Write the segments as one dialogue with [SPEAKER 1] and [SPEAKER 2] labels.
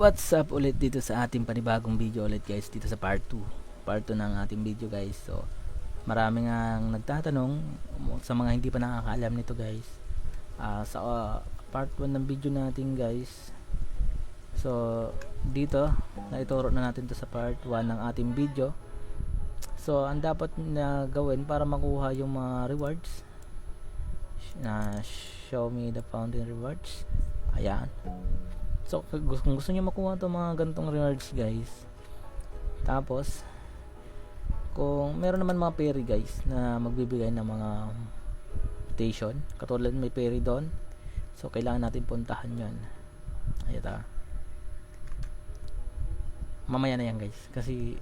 [SPEAKER 1] What's up ulit dito sa ating panibagong video ulit guys, dito sa part 2 ng ating video guys. So marami nga nagtatanong sa mga hindi pa nakakaalam nito guys, sa part 1 ng video natin guys. So dito naituro na natin to sa part 1 ng ating video. So ang dapat na gawin para makuha yung mga rewards na show me the fountain rewards, ayan. So kung gusto niyo makuha itong mga ganitong rewards guys, tapos kung meron naman mga peri guys na magbibigay ng mga mutation, katulad may peri doon, so kailangan natin puntahan yun. Ayun, mamaya na yan guys, kasi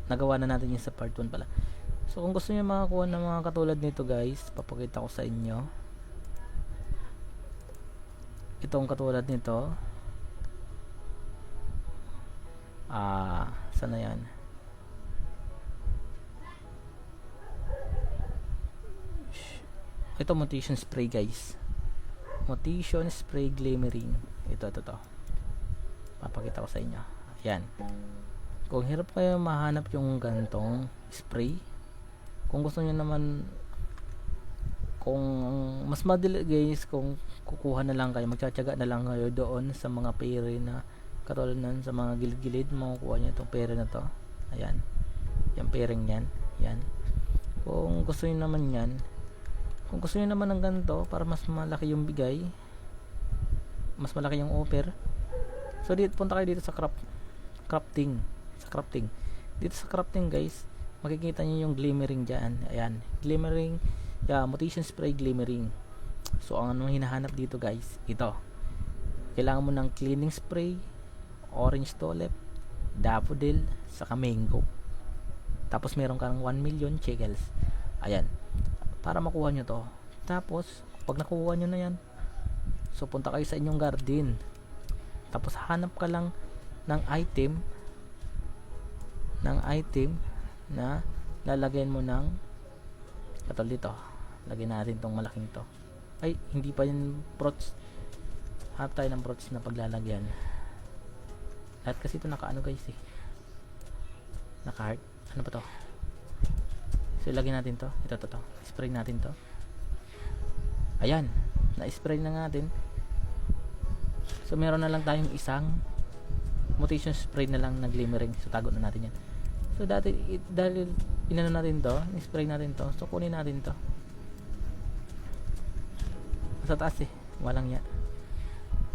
[SPEAKER 1] nagawa na natin yun sa part 1 pala. So kung gusto niyo makakuha ng mga katulad nito guys, papakita ko sa inyo itong katulad nito. Sana yan? Ito mutation spray guys, mutation spray glimmering. Ito papakita ko sa inyo. Ayan, kung hirap kayo mahanap yung gantong spray, kung gusto niyo naman, kung mas madali guys, kung kukuha na lang kayo, magtsatsaga na lang kayo doon sa mga peri na katulad nan sa mga gilid-gilid, makukuha nyo itong pera na to. Ayan, yung pairing yan, yan. Kung gusto nyo naman yan, kung gusto nyo naman ng ganito para mas malaki yung bigay, mas malaki yung offer, so dito, punta kayo dito sa crafting. Dito sa crafting guys, makikita nyo yung glimmering dyan. Ayan, glimmering, mutation spray glimmering. So ang anong hinahanap dito guys, ito, kailangan mo ng cleaning spray, orange tulip, daffodil, saka mango. Tapos meron kang 1 million shekels. Ayan, para makuha nyo to. Tapos pag nakuha nyo na yan, so punta kayo sa inyong garden, tapos hanap ka lang ng item na lalagyan mo ng katulad dito. Lagyan natin tong malaking to. Ay, hindi pa yung fruits. Hanap tayo ng fruits na paglalagyan. Lahat kasi ito naka ano guys naka heart. Ano pa to? So ilagay natin to. Ito to. Spray natin to. Ayan, na-spray na natin. So meron na lang tayong isang mutation spray na lang na glimmering. So tago na natin yan. So dahil inano natin to, spray natin to, so kunin natin to. Sa taas walang yan.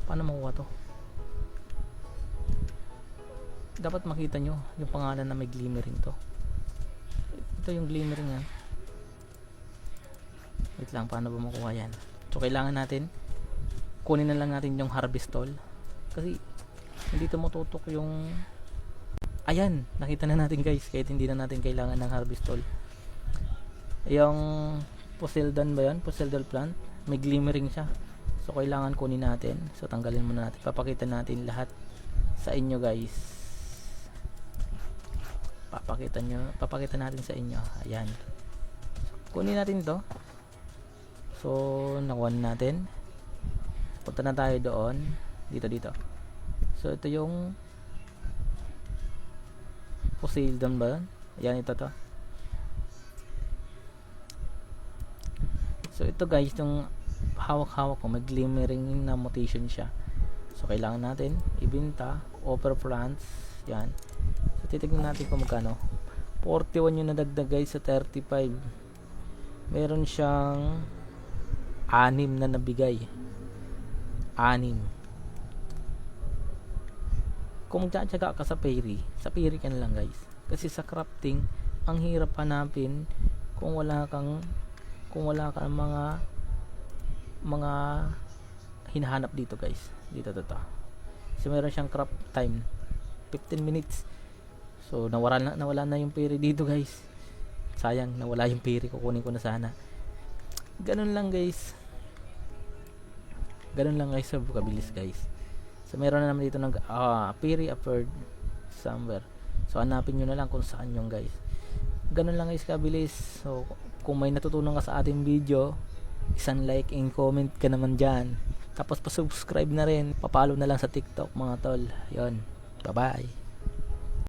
[SPEAKER 1] Paano makuha to? Dapat makita nyo yung pangalan na may glimmering to. Ito yung glimmering yan. Wait lang, paano ba makuha yan? So kailangan natin kunin na lang natin yung harvest tool, kasi hindi to matutok yung, ayan, nakita na natin guys, kahit hindi na natin kailangan ng harvest tool. Yung Poseidon ba yan? Poseidon plant, may glimmering siya. So kailangan kunin natin. So tanggalin muna natin. Papakita natin lahat sa inyo guys. Papakita natin sa inyo. Ayan. Kunin natin to. So nakuha natin. Punta na tayo doon. Dito. So ito yung Poseidon ba yun? Ayan, ito to. So ito guys, yung hawak-hawak ko, may glimmering na mutation siya. So kailangan natin ibenta, offer plants, yan. So titignan natin kung magkano. 41 yung nadagdag guys sa 35. Meron siyang 6 na nabigay. 6. Kung magtsatsaga ka sa peri ka na lang guys, kasi sa crafting ang hirap hanapin kung wala kang mga hinahanap dito guys. Dito to. So meron siyang craft time 15 minutes. So nawala na yung peri dito guys. Sayang, nawala yung peri, kukunin ko na sana. Ganun lang guys sa kabilis guys. So meron na naman dito ng peri appeared somewhere. So hanapin nyo na lang kung saan yung guys. Ganun lang guys kabilis. So kung may natutunan ka sa ating video, isang like and comment ka naman dyan. Tapos pa-subscribe na rin, papalo na lang sa TikTok mga tol. Yon. Bye-bye.